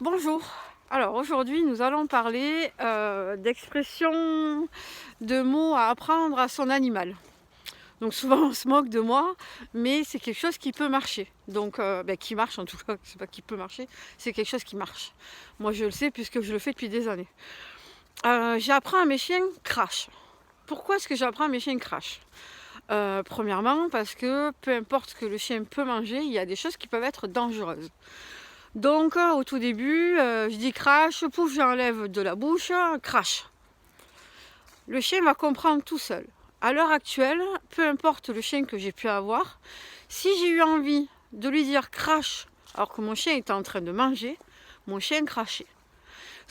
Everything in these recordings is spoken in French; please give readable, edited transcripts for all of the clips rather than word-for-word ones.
Bonjour. Alors aujourd'hui nous allons parler d'expressions, de mots à apprendre à son animal. Donc souvent on se moque de moi, mais c'est quelque chose qui peut marcher. Donc qui marche en tout cas, c'est pas qui peut marcher, c'est quelque chose qui marche. Moi je le sais puisque je le fais depuis des années. J'apprends à mes chiens crash. Pourquoi est-ce que j'apprends à mes chiens crash? Premièrement parce que peu importe ce que le chien peut manger, il y a des choses qui peuvent être dangereuses. Donc au tout début, je dis crash, pouf, j'enlève de la bouche, crash. Le chien va comprendre tout seul. À l'heure actuelle, peu importe le chien que j'ai pu avoir, si j'ai eu envie de lui dire crash alors que mon chien était en train de manger, mon chien crachait.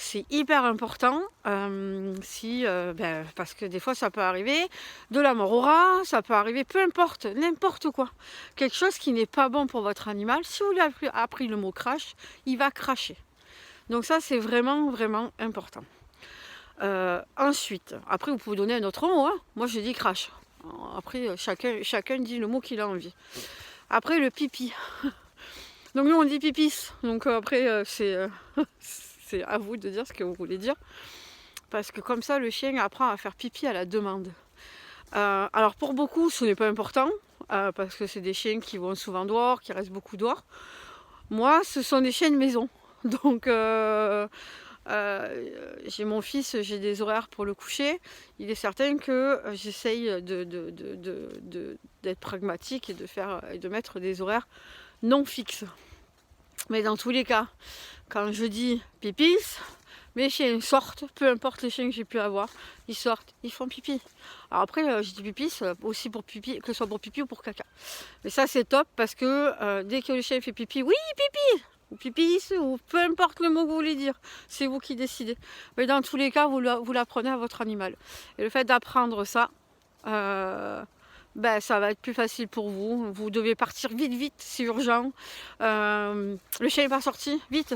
C'est hyper important, parce que des fois ça peut arriver, de la mort au rat, ça peut arriver, peu importe, n'importe quoi. Quelque chose qui n'est pas bon pour votre animal, si vous lui avez appris le mot crash, il va cracher. Donc ça c'est vraiment, vraiment important. Ensuite, après vous pouvez donner un autre mot, hein. Moi je dis crash. Après chacun dit le mot qu'il a envie. Après le pipi. Donc nous on dit pipis, donc après c'est à vous de dire ce que vous voulez dire. Parce que comme ça, le chien apprend à faire pipi à la demande. Alors pour beaucoup, ce n'est pas important, parce que c'est des chiens qui vont souvent dehors, qui restent beaucoup dehors. Moi, ce sont des chiens de maison. Donc j'ai mon fils, j'ai des horaires pour le coucher. Il est certain que j'essaye d'être pragmatique et de mettre des horaires non fixes. Mais dans tous les cas, quand je dis pipis, mes chiens sortent, peu importe les chiens que j'ai pu avoir, ils sortent, ils font pipi. Alors après, je dis pipis aussi pour pipi, que ce soit pour pipi ou pour caca. Mais ça c'est top parce que dès que le chien fait pipi, oui pipi, ou pipis, ou peu importe le mot que vous voulez dire, c'est vous qui décidez. Mais dans tous les cas, vous l'apprenez à votre animal. Et le fait d'apprendre ça, ça va être plus facile pour vous. Vous devez partir vite, vite, c'est urgent. Le chien n'est pas sorti, vite.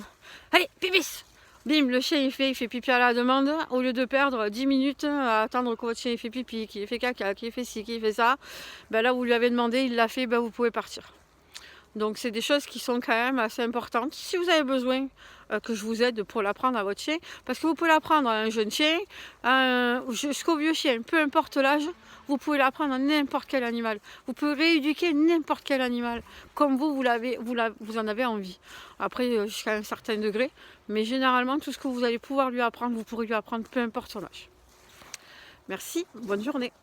Allez, pipis. Bim, le chien il fait pipi à la demande. Au lieu de perdre 10 minutes à attendre que votre chien il fait pipi, qu'il fait caca, qu'il fait ci, qu'il fait ça, là vous lui avez demandé, il l'a fait, vous pouvez partir. Donc c'est des choses qui sont quand même assez importantes. Si vous avez besoin que je vous aide pour l'apprendre à votre chien, parce que vous pouvez l'apprendre à un jeune chien, jusqu'au vieux chien, peu importe l'âge, vous pouvez l'apprendre à n'importe quel animal. Vous pouvez rééduquer n'importe quel animal, comme vous en avez envie. Après, jusqu'à un certain degré, mais généralement, tout ce que vous allez pouvoir lui apprendre, vous pourrez lui apprendre peu importe son âge. Merci, bonne journée.